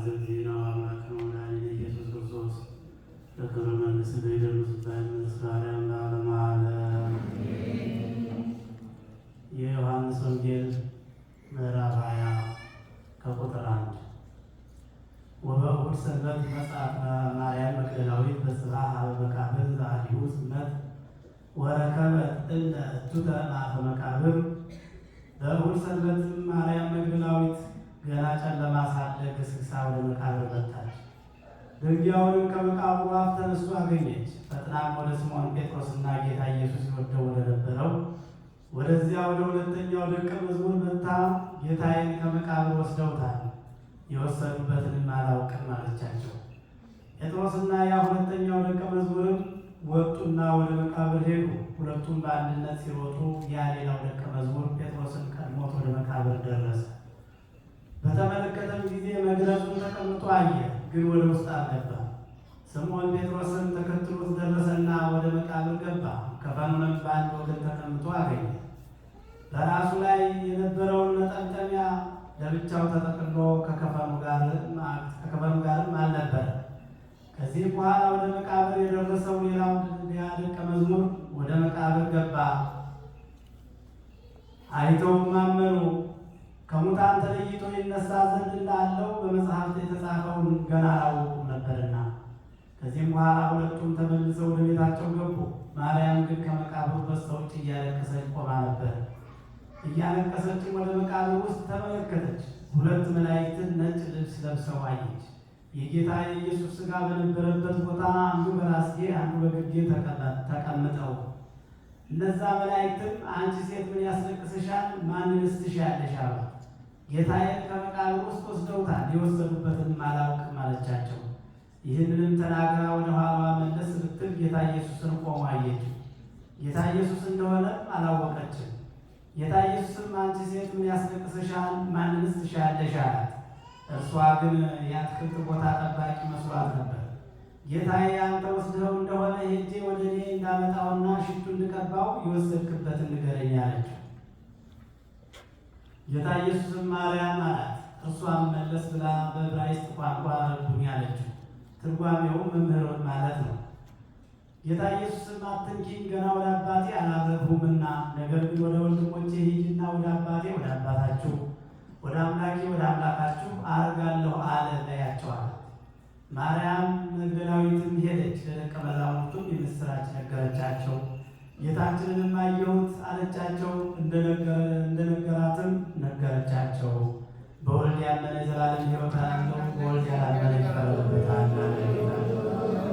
ዜና አምላክ ነው መድኃኒነ ኢየሱስ ክርስቶስ ለክብረ መንግሥት ይደርሱበት ምስጋናም ለዓለመ ዓለም። የዮሐንስ ወንጌል ምዕራፍ 20 ከቁጥር 1 ወበእሑድ ሰንበት መጽአት ማርያም መግደላዊት በጽባሕ ኀበ መቃብር ዘአልዩ ጽልመት ወረከበት እለ እቱተ ማእከ መቃብር። በእሑድ ሰንበትም ማርያም መግደላዊት ገና ጨለማ ሳለ ገስግሳ ወደ መቃብር መጣች። ድንጋዩንም ከመቃብሩ አፍ ተነስቶ አገኘች። ፈጥናም ወደ ስምዖን ጴጥሮስና ጌታ ኢየሱስ ይወደው ወደ ነበረው ወደዚያ ወደ ሁለተኛው ደቀ መዝሙር መጥታ ጌታዬን ከመቃብር ወስደውታል፣ የወሰዱበትንም አላውቅም አለቻቸው። ጴጥሮስና ያ ሁለተኛው ደቀ መዝሙርም ወጡና ወደ መቃብር ሄዱ። ሁለቱም በአንድነት ሲሮጡ ያ ሌላው ደቀ መዝሙር ጴጥሮስን ቀድሞት ወደ መቃብር ደረሰ። በተመለከተም ጊዜ መግነዙን ተቀምጦ አየ፣ ግን ወደ ውስጥ አልገባም። ስምዖን ጴጥሮስን ተከትሎት ደረሰና ወደ መቃብር ገባ። ከፈኑንም በአንድ ወገን ተቀምጦ አገኘ። በራሱ ላይ የነበረውን መጠምጠሚያ ለብቻው ተጠቅልሎ ከከፈኑ ጋርም አልነበረ። ከዚህ በኋላ ወደ መቃብር የደረሰው ሌላው ደቀ መዝሙር ወደ መቃብር ገባ። አይተውም አመኑ። ከሙታን ተለይቶ ይነሳ ዘንድ እንዳለው በመጽሐፍት የተጻፈውን ገና አላወቁም ነበርና። ከዚህም በኋላ ሁለቱም ተመልሰው ወደ ቤታቸው ገቡ። ማርያም ግን ከመቃብሩ በስተውጭ እያለቀሰች ቆማ ነበር። እያለቀሰችም ወደ መቃብር ውስጥ ተመለከተች። ሁለት መላእክትን ነጭ ልብስ ለብሰው አየች። የጌታ የኢየሱስ ሥጋ በነበረበት ቦታ አንዱ በራስጌ አንዱ በግርጌ ተቀምጠው፣ እነዛ መላእክትም አንቺ ሴት ምን ያስለቅስሻል? ማንንስ ትሻለሽ? አሏት። ጌታዬን ከመቃብር ውስጥ ወስደውታል፣ የወሰዱበትንም አላውቅም አለቻቸው። ይህንንም ተናግራ ወደ ኋላዋ መለስ ብትል ጌታ ኢየሱስን ቆሞ አየችው። ጌታ ኢየሱስ እንደሆነ አላወቀችም። ጌታ ኢየሱስም አንቺ ሴት ምን ያስለቅስሻል? ማንንስ ትሻለሽ? አላት። እርሷ ግን የአትክልት ቦታ ጠባቂ መስሏት ነበር። ጌታዬ አንተ ወስደው እንደሆነ ሄጄ ወደ እኔ እንዳመጣውና ሽቱ እንድቀባው የወሰድክበትን ንገረኝ አለችው። ጌታ ኢየሱስም ማርያም አላት። እርሷም መለስ ብላ በዕብራይስጥ ቋንቋ ረቡኒ አለችው። ትርጓሜውም መምህር ማለት ነው። ጌታ ኢየሱስም አትንኪኝ፣ ገና ወደ አባቴ አላረግሁምና፣ ነገር ግን ወደ ወንድሞቼ ሂጂና ወደ አባቴ ወደ አባታችሁ ወደ አምላኬ ወደ አምላካችሁ አርጋለሁ አለ በያቸው አላት። ማርያም መግደላዊትም ሄደች፣ ለደቀ መዛሙርቱም የምስራች ነገረቻቸው። ጌታችንንም አየሁት አለቻቸው። እንደነገራትም ነገረቻቸው። በወልድ ያመነ የዘላለም ሕይወት አለው፣ በወልድ ያላመነ